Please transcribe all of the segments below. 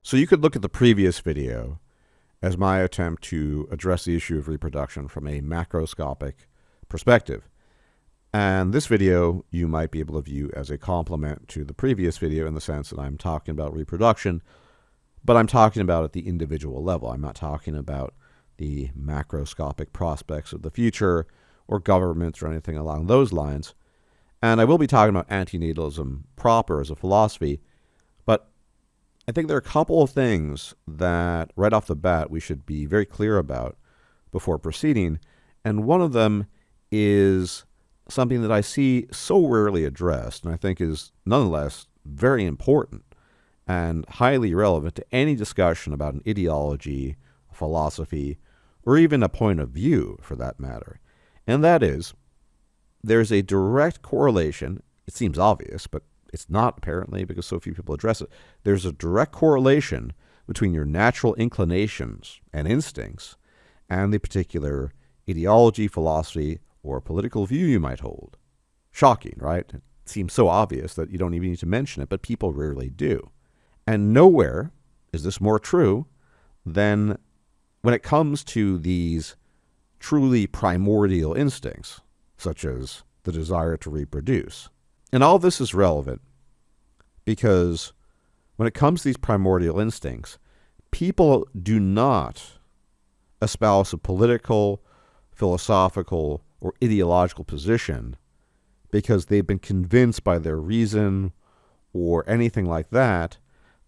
So you could look at the previous video as my attempt to address the issue of reproduction from a macroscopic perspective. And this video you might be able to view as a complement to the previous video in the sense that I'm talking about reproduction, but I'm talking about at the individual level. I'm not talking about the macroscopic prospects of the future or governments or anything along those lines. And I will be talking about antinatalism proper as a philosophy, but I think there are a couple of things that right off the bat we should be very clear about before proceeding. And one of them is something that I see so rarely addressed, and I think is nonetheless very important and highly relevant to any discussion about an ideology, a philosophy, or even a point of view for that matter. And that is, there's a direct correlation. It seems obvious, but it's not apparently because so few people address it. There's a direct correlation between your natural inclinations and instincts and the particular ideology, philosophy, or political view you might hold. Shocking, right? It seems so obvious that you don't even need to mention it, but people rarely do. And nowhere is this more true than when it comes to these truly primordial instincts, such as the desire to reproduce. And all this is relevant because when it comes to these primordial instincts, people do not espouse a political, philosophical, or ideological position because they've been convinced by their reason or anything like that.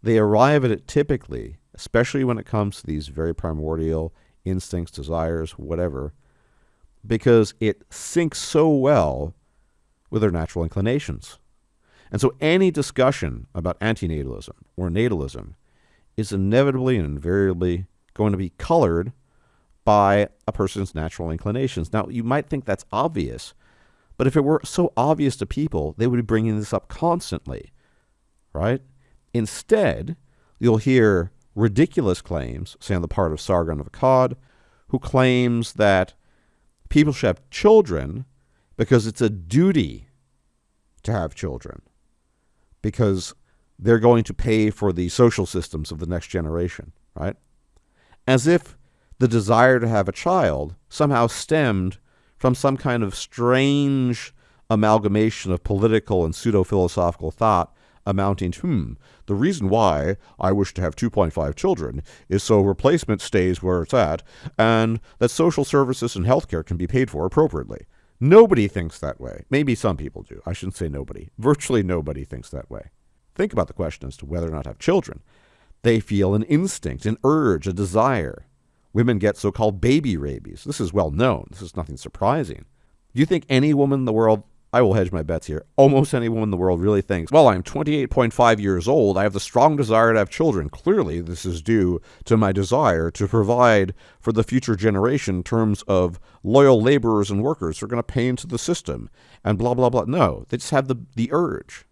They arrive at it typically, especially when it comes to these very primordial instincts, desires, whatever, because it syncs so well with their natural inclinations. And so any discussion about antinatalism or natalism is inevitably and invariably going to be colored by a person's natural inclinations. Now, you might think that's obvious, but if it were so obvious to people, they would be bringing this up constantly, right? Instead, you'll hear ridiculous claims, say on the part of Sargon of Akkad, who claims that people should have children because it's a duty to have children, because they're going to pay for the social systems of the next generation, right? As if the desire to have a child somehow stemmed from some kind of strange amalgamation of political and pseudo-philosophical thought amounting to, the reason why I wish to have 2.5 children is so replacement stays where it's at and that social services and healthcare can be paid for appropriately. Nobody thinks that way. Maybe some people do. I shouldn't say nobody. Virtually nobody thinks that way. Think about the question as to whether or not to have children. They feel an instinct, an urge, a desire. Women get so-called baby rabies. This is well known. This is nothing surprising. Do you think any woman in the world, I will hedge my bets here, almost any woman in the world really thinks, well, I'm 28.5 years old. I have the strong desire to have children. Clearly, this is due to my desire to provide for the future generation in terms of loyal laborers and workers who are going to pay into the system and blah, blah, blah. No, they just have the urge.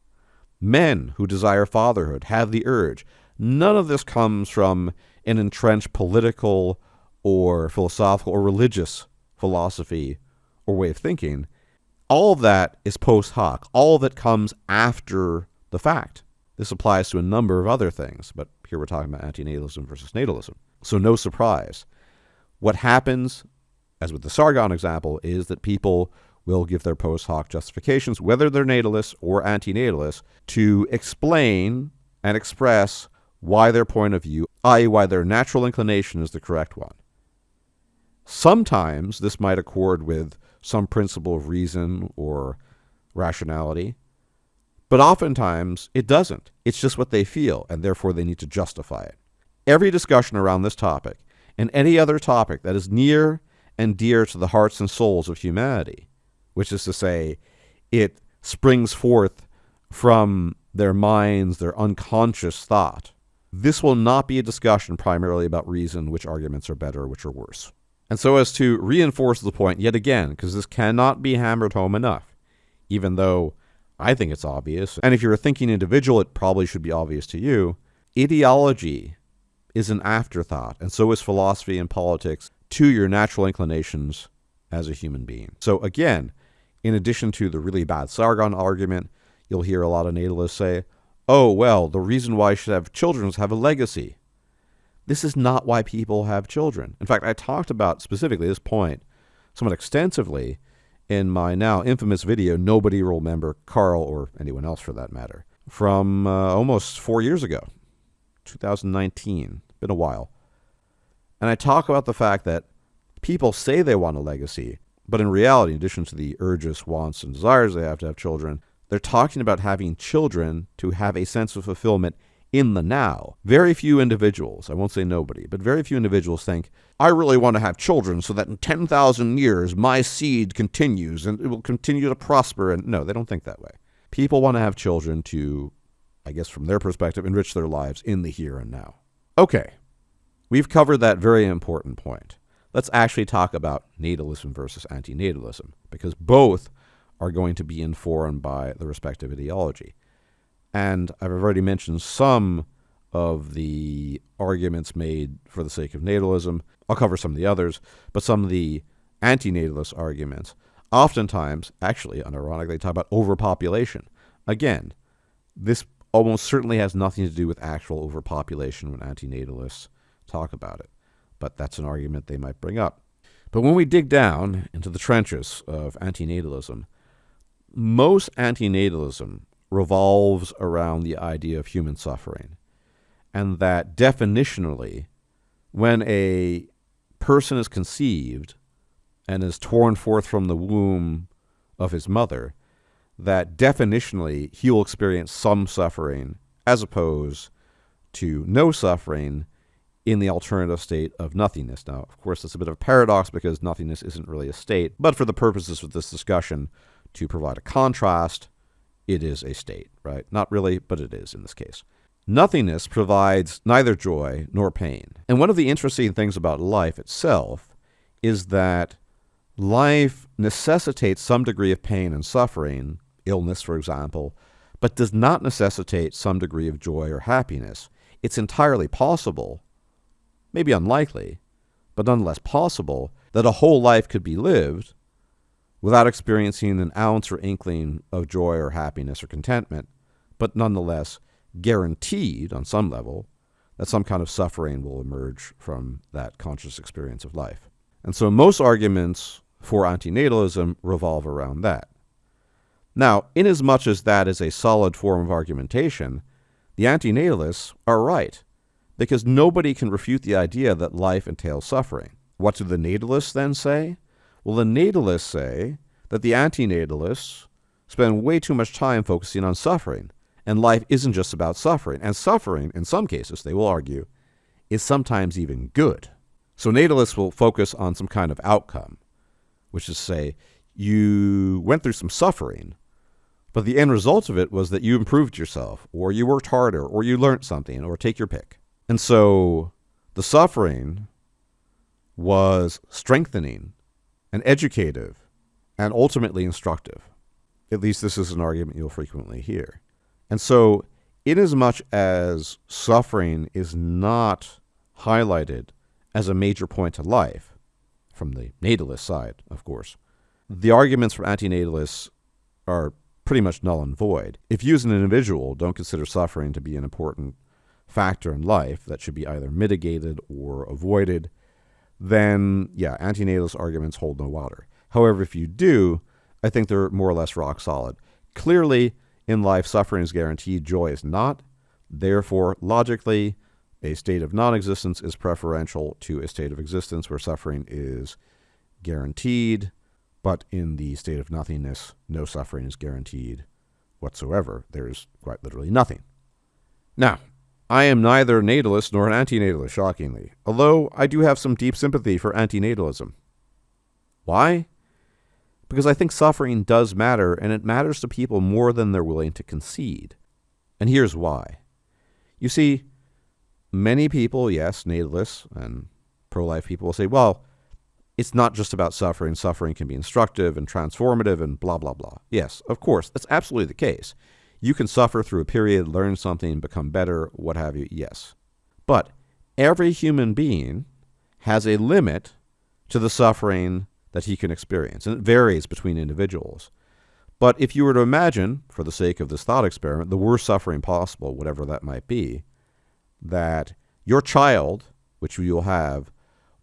Men who desire fatherhood have the urge. None of this comes from an entrenched political or philosophical or religious philosophy or way of thinking. All of that is post hoc. All of it comes after the fact. This applies to a number of other things, but here we're talking about antinatalism versus natalism. So no surprise. What happens, as with the Sargon example, is that people will give their post hoc justifications, whether they're natalists or antinatalists, to explain and express why their point of view, i.e. why their natural inclination is the correct one. Sometimes this might accord with some principle of reason or rationality, but oftentimes it doesn't. It's just what they feel, and therefore they need to justify it. Every discussion around this topic, and any other topic that is near and dear to the hearts and souls of humanity, which is to say, it springs forth from their minds, their unconscious thought. This will not be a discussion primarily about reason, which arguments are better, which are worse. And so as to reinforce the point yet again, because this cannot be hammered home enough, even though I think it's obvious, and if you're a thinking individual, it probably should be obvious to you, ideology is an afterthought, and so is philosophy and politics, to your natural inclinations as a human being. So again, in addition to the really bad Sargon argument, you'll hear a lot of natalists say, oh, well, the reason why I should have children is have a legacy. This is not why people have children. In fact, I talked about specifically this point somewhat extensively in my now infamous video, Nobody Will Remember Carl, or anyone else for that matter, from almost 4 years ago, 2019. Been a while. And I talk about the fact that people say they want a legacy, but in reality, in addition to the urges, wants, and desires they have to have children, they're talking about having children to have a sense of fulfillment in the now. Very few individuals, I won't say nobody, but very few individuals think, I really want to have children so that in 10,000 years my seed continues and it will continue to prosper. And no, they don't think that way. People want to have children to, I guess from their perspective, enrich their lives in the here and now. Okay, we've covered that very important point. Let's actually talk about natalism versus antinatalism, because both are going to be informed by the respective ideology. And I've already mentioned some of the arguments made for the sake of natalism. I'll cover some of the others, but some of the antinatalist arguments, oftentimes, actually, unironically, they talk about overpopulation. Again, this almost certainly has nothing to do with actual overpopulation when antinatalists talk about it, but that's an argument they might bring up. But when we dig down into the trenches of antinatalism, most antinatalism revolves around the idea of human suffering, and that definitionally, when a person is conceived and is torn forth from the womb of his mother, that definitionally he will experience some suffering as opposed to no suffering in the alternative state of nothingness. Now, of course, that's a bit of a paradox because nothingness isn't really a state, but for the purposes of this discussion, to provide a contrast, it is a state, right? Not really, but it is in this case. Nothingness provides neither joy nor pain. And one of the interesting things about life itself is that life necessitates some degree of pain and suffering, illness, for example, but does not necessitate some degree of joy or happiness. It's entirely possible, maybe unlikely, but nonetheless possible, that a whole life could be lived without experiencing an ounce or inkling of joy or happiness or contentment, but nonetheless guaranteed on some level that some kind of suffering will emerge from that conscious experience of life. And so most arguments for antinatalism revolve around that. Now, inasmuch as that is a solid form of argumentation, the antinatalists are right, because nobody can refute the idea that life entails suffering. What do the natalists then say? Well, the natalists say that the antinatalists spend way too much time focusing on suffering, and life isn't just about suffering. And suffering, in some cases, they will argue, is sometimes even good. So natalists will focus on some kind of outcome, which is to say, you went through some suffering, but the end result of it was that you improved yourself, or you worked harder, or you learned something, or take your pick. And so the suffering was strengthening and educative, and ultimately instructive. At least this is an argument you'll frequently hear. And so, inasmuch as suffering is not highlighted as a major point to life, from the natalist side, of course, the arguments from antinatalists are pretty much null and void. If you as an individual don't consider suffering to be an important factor in life that should be either mitigated or avoided, then, yeah, antinatalist arguments hold no water. However, if you do, I think they're more or less rock solid. Clearly, in life, suffering is guaranteed, joy is not. Therefore, logically, a state of non-existence is preferential to a state of existence where suffering is guaranteed, but in the state of nothingness, no suffering is guaranteed whatsoever. There is quite literally nothing. Now, I am neither a natalist nor an antinatalist, shockingly, although I do have some deep sympathy for antinatalism. Why? Because I think suffering does matter, and it matters to people more than they're willing to concede. And here's why. You see, many people, yes, natalists and pro-life people will say, well, it's not just about suffering. Suffering can be instructive and transformative and blah, blah, blah. Yes, of course, that's absolutely the case. You can suffer through a period, learn something, become better, what have you, yes. But every human being has a limit to the suffering that he can experience, and it varies between individuals. But if you were to imagine, for the sake of this thought experiment, the worst suffering possible, whatever that might be, that your child which you will have,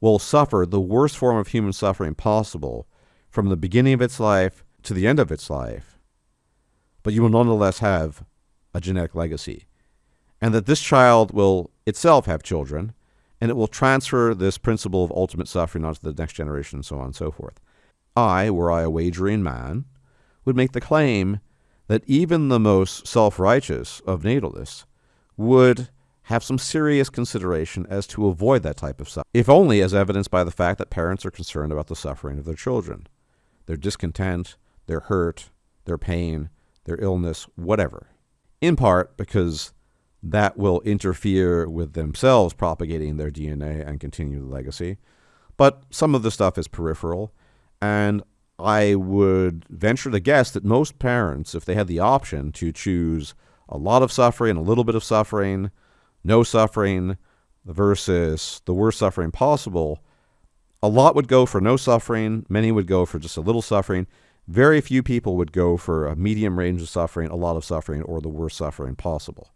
will suffer the worst form of human suffering possible from the beginning of its life to the end of its life, but you will nonetheless have a genetic legacy. And that this child will itself have children, and it will transfer this principle of ultimate suffering onto the next generation, and so on and so forth. I, were I a wagering man, would make the claim that even the most self-righteous of natalists would have some serious consideration as to avoid that type of suffering, if only as evidenced by the fact that parents are concerned about the suffering of their children, their discontent, their hurt, their pain, their illness, whatever. In part because that will interfere with themselves propagating their DNA and continue the legacy. But some of the stuff is peripheral, and I would venture to guess that most parents, if they had the option to choose a lot of suffering, a little bit of suffering, no suffering, versus the worst suffering possible, a lot would go for no suffering, many would go for just a little suffering. Very few people would go for a medium range of suffering, a lot of suffering, or the worst suffering possible.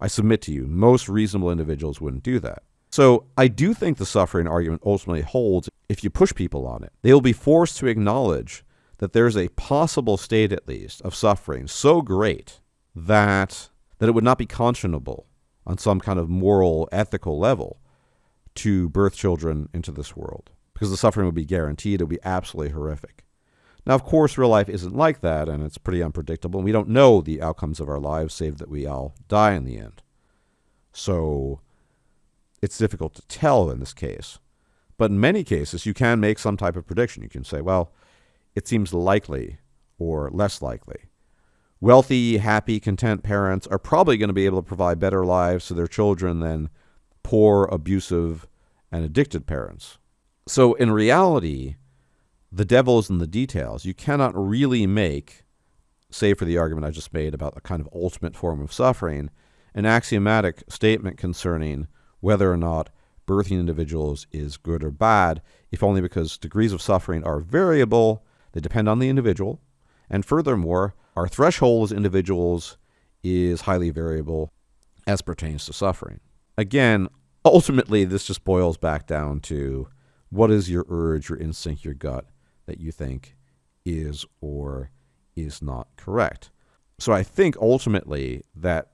I submit to you, most reasonable individuals wouldn't do that. So I do think the suffering argument ultimately holds if you push people on it. They will be forced to acknowledge that there's a possible state, at least, of suffering so great that it would not be conscionable on some kind of moral, ethical level to birth children into this world, because the suffering would be guaranteed. It would be absolutely horrific. Now, of course, real life isn't like that, and it's pretty unpredictable, and we don't know the outcomes of our lives, save that we all die in the end. So it's difficult to tell in this case. But in many cases, you can make some type of prediction. You can say, well, it seems likely or less likely. Wealthy, happy, content parents are probably going to be able to provide better lives to their children than poor, abusive, and addicted parents. So in reality, the devil is in the details. You cannot really make, save for the argument I just made about a kind of ultimate form of suffering, an axiomatic statement concerning whether or not birthing individuals is good or bad, if only because degrees of suffering are variable, they depend on the individual, and furthermore, our threshold as individuals is highly variable as pertains to suffering. Again, ultimately, this just boils back down to what is your urge, your instinct, your gut that you think is or is not correct. So I think ultimately that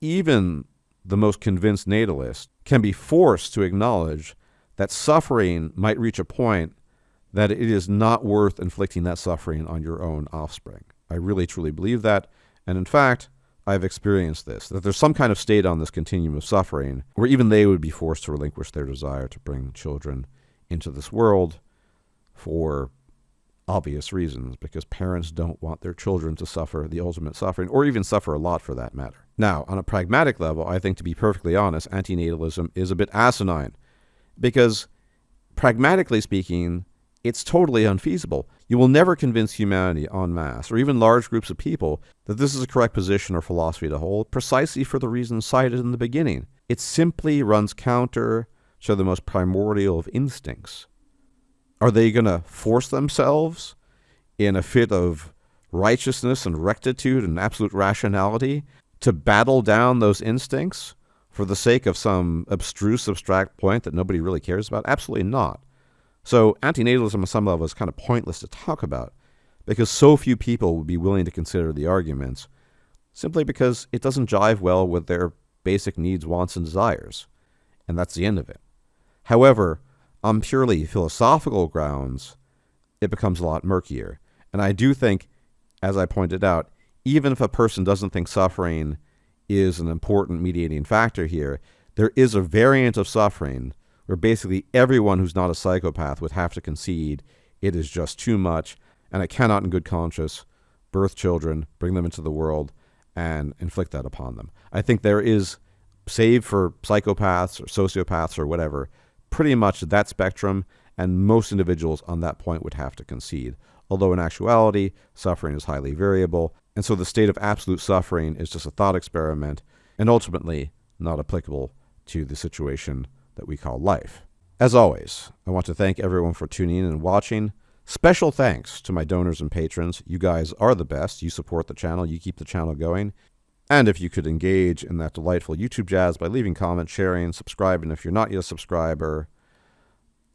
even the most convinced natalist can be forced to acknowledge that suffering might reach a point that it is not worth inflicting that suffering on your own offspring. I really, truly believe that. And in fact, I've experienced this, that there's some kind of state on this continuum of suffering where even they would be forced to relinquish their desire to bring children into this world for obvious reasons, because parents don't want their children to suffer the ultimate suffering, or even suffer a lot for that matter. Now, on a pragmatic level, I think, to be perfectly honest, antinatalism is a bit asinine, because pragmatically speaking, it's totally unfeasible. You will never convince humanity en masse, or even large groups of people, that this is a correct position or philosophy to hold, precisely for the reasons cited in the beginning. It simply runs counter to the most primordial of instincts. Are they going to force themselves in a fit of righteousness and rectitude and absolute rationality to battle down those instincts for the sake of some abstruse, abstract point that nobody really cares about? Absolutely not. So antinatalism on some level is kind of pointless to talk about, because so few people would be willing to consider the arguments, simply because it doesn't jive well with their basic needs, wants, and desires. And that's the end of it. However, on purely philosophical grounds, it becomes a lot murkier. And I do think, as I pointed out, even if a person doesn't think suffering is an important mediating factor here, there is a variant of suffering where basically everyone who's not a psychopath would have to concede it is just too much, and I cannot in good conscience birth children, bring them into the world, and inflict that upon them. I think there is, save for psychopaths or sociopaths or whatever, pretty much that spectrum, and most individuals on that point would have to concede. Although in actuality, suffering is highly variable, and so the state of absolute suffering is just a thought experiment, and ultimately not applicable to the situation that we call life. As always, I want to thank everyone for tuning in and watching. Special thanks to my donors and patrons. You guys are the best. You support the channel. You keep the channel going. And if you could engage in that delightful YouTube jazz by leaving comments, sharing, subscribing if you're not yet a subscriber,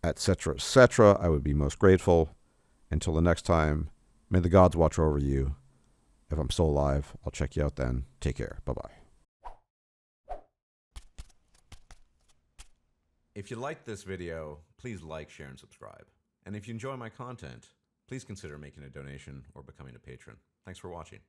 etc., I would be most grateful. Until the next time, may the gods watch over you. If I'm still alive, I'll check you out then. Take care. Bye-bye. If you liked this video, please like, share, and subscribe. And if you enjoy my content, please consider making a donation or becoming a patron. Thanks for watching.